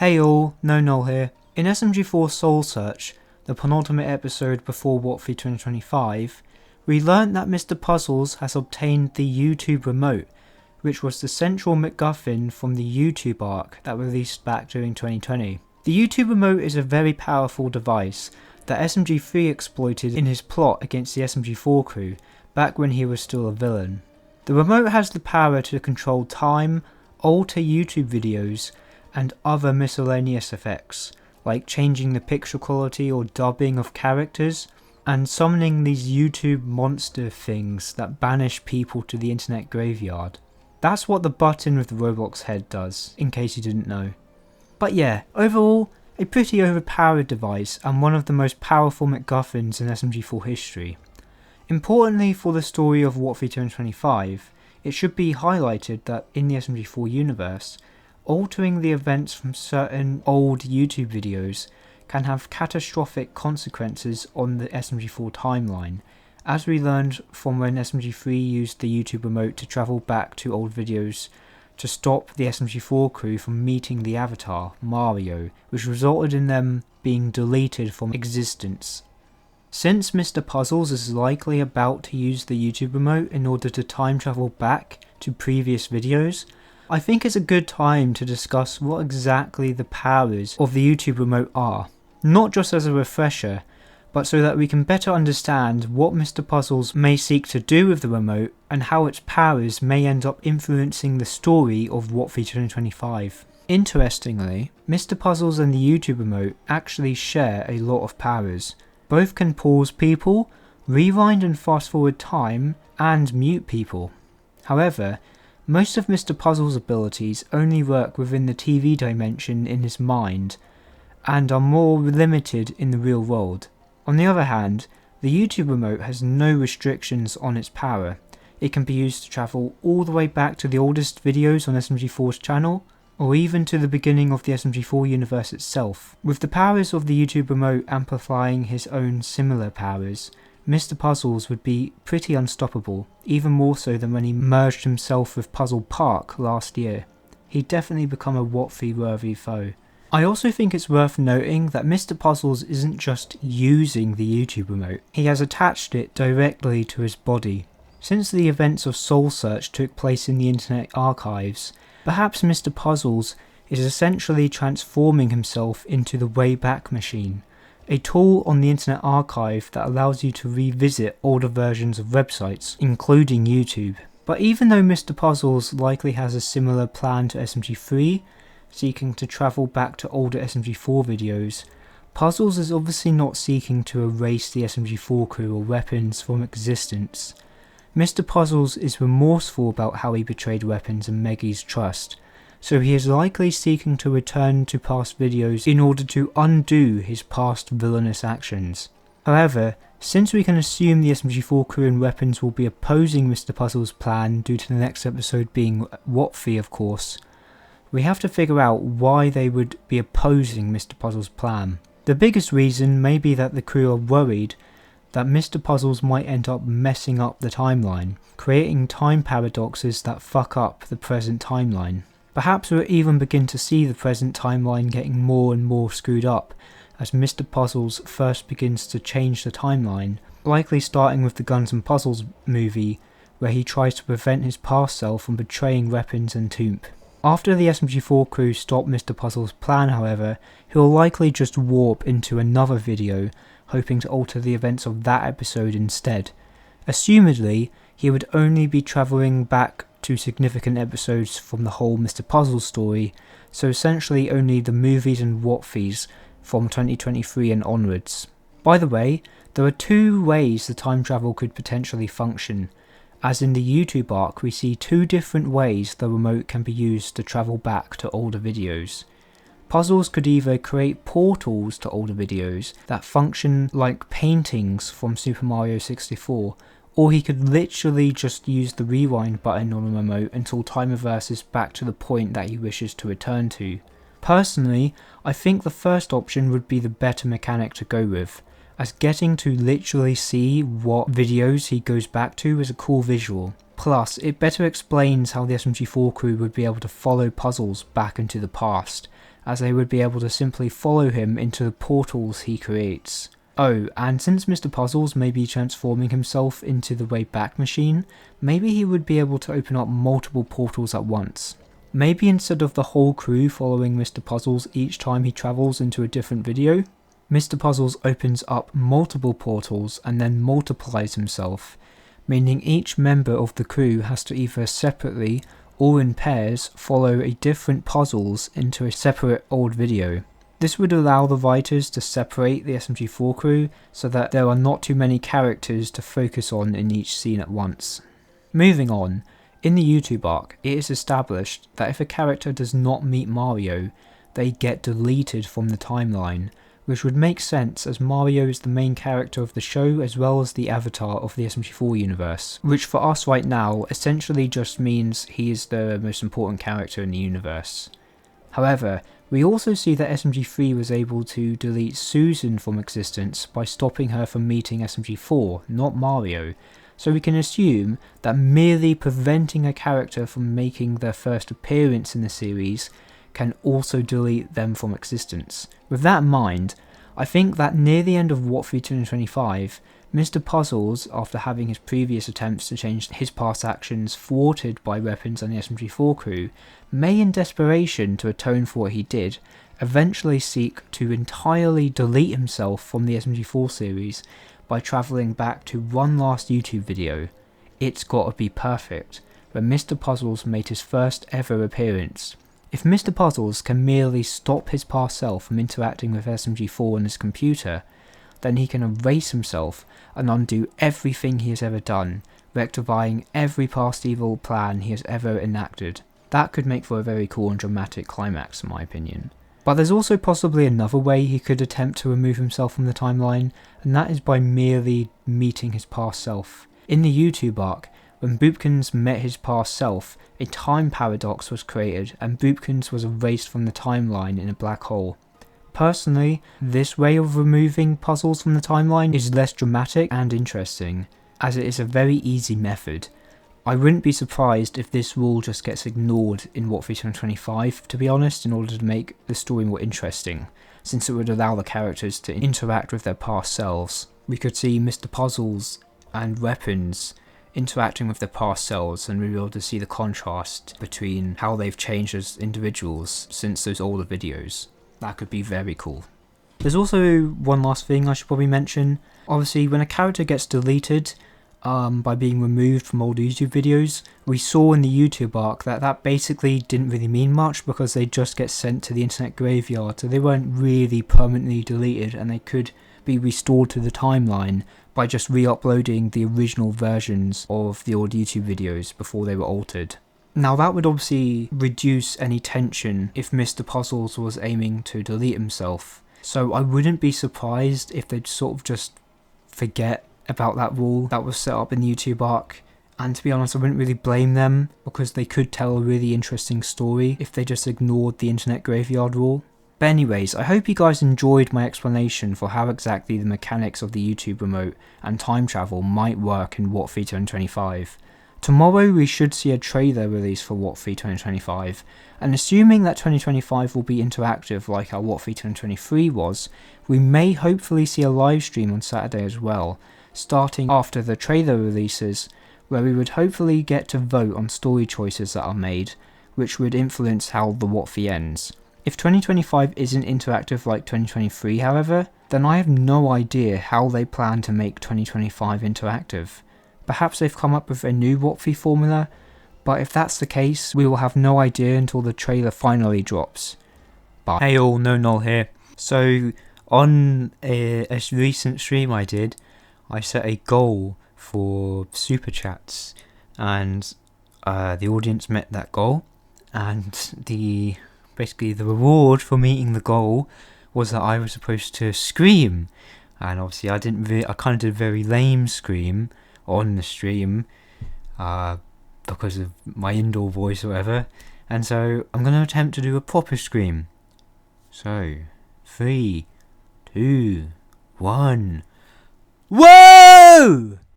Hey all, Noel here. In SMG4 Soul Search, the penultimate episode before WOTFI 2025, we learnt that Mr. Puzzles has obtained the YouTube remote, which was the central MacGuffin from the YouTube arc that released back during 2020. The YouTube remote is a very powerful device that SMG3 exploited in his plot against the SMG4 crew, back when he was still a villain. The remote has the power to control time, alter YouTube videos, and other miscellaneous effects, like changing the picture quality or dubbing of characters, and summoning these YouTube monster things that banish people to the internet graveyard. That's what the button with the Roblox head does, in case you didn't know. But yeah, overall, a pretty overpowered device and one of the most powerful MacGuffins in SMG4 history. Importantly for the story of WOTFI 2025, it should be highlighted that in the SMG4 universe, altering the events from certain old YouTube videos can have catastrophic consequences on the SMG4 timeline, as we learned from when SMG3 used the YouTube remote to travel back to old videos to stop the SMG4 crew from meeting the avatar, Mario, which resulted in them being deleted from existence. Since Mr. Puzzles is likely about to use the YouTube remote in order to time travel back to previous videos, I think it's a good time to discuss what exactly the powers of the YouTube remote are, not just as a refresher, but so that we can better understand what Mr. Puzzles may seek to do with the remote and how its powers may end up influencing the story of WOTFI 2025. Interestingly, Mr. Puzzles and the YouTube remote actually share a lot of powers. Both can pause people, rewind and fast forward time, and mute people. However, most of Mr. Puzzle's abilities only work within the TV dimension in his mind, and are more limited in the real world. On the other hand, the YouTube remote has no restrictions on its power. It can be used to travel all the way back to the oldest videos on SMG4's channel, or even to the beginning of the SMG4 universe itself. With the powers of the YouTube remote amplifying his own similar powers, Mr. Puzzles would be pretty unstoppable, even more so than when he merged himself with Puzzle Park last year. He'd definitely become a WOTFI worthy foe. I also think it's worth noting that Mr. Puzzles isn't just using the YouTube remote, he has attached it directly to his body. Since the events of Soul Search took place in the Internet Archives, perhaps Mr. Puzzles is essentially transforming himself into the Wayback Machine, a tool on the Internet Archive that allows you to revisit older versions of websites, including YouTube. But even though Mr. Puzzles likely has a similar plan to SMG3, seeking to travel back to older SMG4 videos, Puzzles is obviously not seeking to erase the SMG4 crew or weapons from existence. Mr. Puzzles is remorseful about how he betrayed weapons and Meggy's trust, so he is likely seeking to return to past videos in order to undo his past villainous actions. However, since we can assume the SMG4 crew and weapons will be opposing Mr. Puzzle's plan due to the next episode being WOTFI of course, we have to figure out why they would be opposing Mr. Puzzle's plan. The biggest reason may be that the crew are worried that Mr. Puzzles might end up messing up the timeline, creating time paradoxes that fuck up the present timeline. Perhaps we'll even begin to see the present timeline getting more and more screwed up as Mr. Puzzles first begins to change the timeline, likely starting with the Guns and Puzzles movie where he tries to prevent his past self from betraying weapons and Toomp. After the SMG4 crew stop Mr. Puzzle's plan however, he'll likely just warp into another video, hoping to alter the events of that episode instead. Assumedly, he would only be travelling back to significant episodes from the whole Mr. Puzzle story, so essentially only the movies and WOTFIs from 2023 and onwards. By the way, there are two ways the time travel could potentially function. As in the YouTube arc, we see two different ways the remote can be used to travel back to older videos. Puzzles could either create portals to older videos that function like paintings from Super Mario 64, or he could literally just use the rewind button on the remote until time reverses back to the point that he wishes to return to. Personally, I think the first option would be the better mechanic to go with, as getting to literally see what videos he goes back to is a cool visual. Plus, it better explains how the SMG4 crew would be able to follow Puzzles back into the past, as they would be able to simply follow him into the portals he creates. Oh, and since Mr. Puzzles may be transforming himself into the Wayback Machine, maybe he would be able to open up multiple portals at once. Maybe instead of the whole crew following Mr. Puzzles each time he travels into a different video, Mr. Puzzles opens up multiple portals and then multiplies himself, meaning each member of the crew has to either separately or in pairs follow a different puzzles into a separate old video. This would allow the writers to separate the SMG4 crew so that there are not too many characters to focus on in each scene at once. Moving on, in the YouTube arc, it is established that if a character does not meet Mario, they get deleted from the timeline, which would make sense as Mario is the main character of the show as well as the avatar of the SMG4 universe, which for us right now essentially just means he is the most important character in the universe. However, we also see that SMG3 was able to delete Susan from existence by stopping her from meeting SMG4, not Mario, so we can assume that merely preventing a character from making their first appearance in the series can also delete them from existence. With that in mind, I think that near the end of WOTFI 2025, Mr. Puzzles, after having his previous attempts to change his past actions thwarted by weapons and the SMG4 crew, may in desperation to atone for what he did, eventually seek to entirely delete himself from the SMG4 series by travelling back to one last YouTube video, It's Gotta Be Perfect, where Mr. Puzzles made his first ever appearance. If Mr. Puzzles can merely stop his past self from interacting with SMG4 on his computer, then he can erase himself and undo everything he has ever done, rectifying every past evil plan he has ever enacted. That could make for a very cool and dramatic climax in my opinion. But there's also possibly another way he could attempt to remove himself from the timeline, and that is by merely meeting his past self. In the YouTube arc, when Boopkins met his past self, a time paradox was created and Boopkins was erased from the timeline in a black hole. Personally, this way of removing puzzles from the timeline is less dramatic and interesting, as it is a very easy method. I wouldn't be surprised if this rule just gets ignored in WOTFI 2025, to be honest, in order to make the story more interesting, since it would allow the characters to interact with their past selves. We could see Mr. Puzzles and Weapons interacting with their past selves, and we'll be able to see the contrast between how they've changed as individuals since those older videos. That could be very cool. There's also one last thing I should probably mention. Obviously, when a character gets deleted by being removed from old YouTube videos, we saw in the YouTube arc that basically didn't really mean much because they just get sent to the internet graveyard, so they weren't really permanently deleted and they could be restored to the timeline by just re-uploading the original versions of the old YouTube videos before they were altered. Now that would obviously reduce any tension if Mr. Puzzles was aiming to delete himself, so I wouldn't be surprised if they'd sort of just forget about that rule that was set up in the YouTube arc, and to be honest I wouldn't really blame them because they could tell a really interesting story if they just ignored the internet graveyard rule. But anyways, I hope you guys enjoyed my explanation for how exactly the mechanics of the YouTube remote and time travel might work in WOTFI 2025. Tomorrow we should see a trailer release for WOTFI 2025, and assuming that 2025 will be interactive like how WOTFI 2023 was, we may hopefully see a live stream on Saturday as well, starting after the trailer releases, where we would hopefully get to vote on story choices that are made, which would influence how the WOTFI ends. If 2025 isn't interactive like 2023 however, then I have no idea how they plan to make 2025 interactive. Perhaps they've come up with a new WOTFI formula, but if that's the case, we will have no idea until the trailer finally drops. Bye. Hey all, No Null here. So, on a recent stream I did, I set a goal for super chats, and the audience met that goal, and basically the reward for meeting the goal was that I was supposed to scream, and obviously I kind of did a very lame scream on the stream because of my indoor voice or whatever, and so I'm going to attempt to do a proper scream. So 3, 2, 1. Whoa!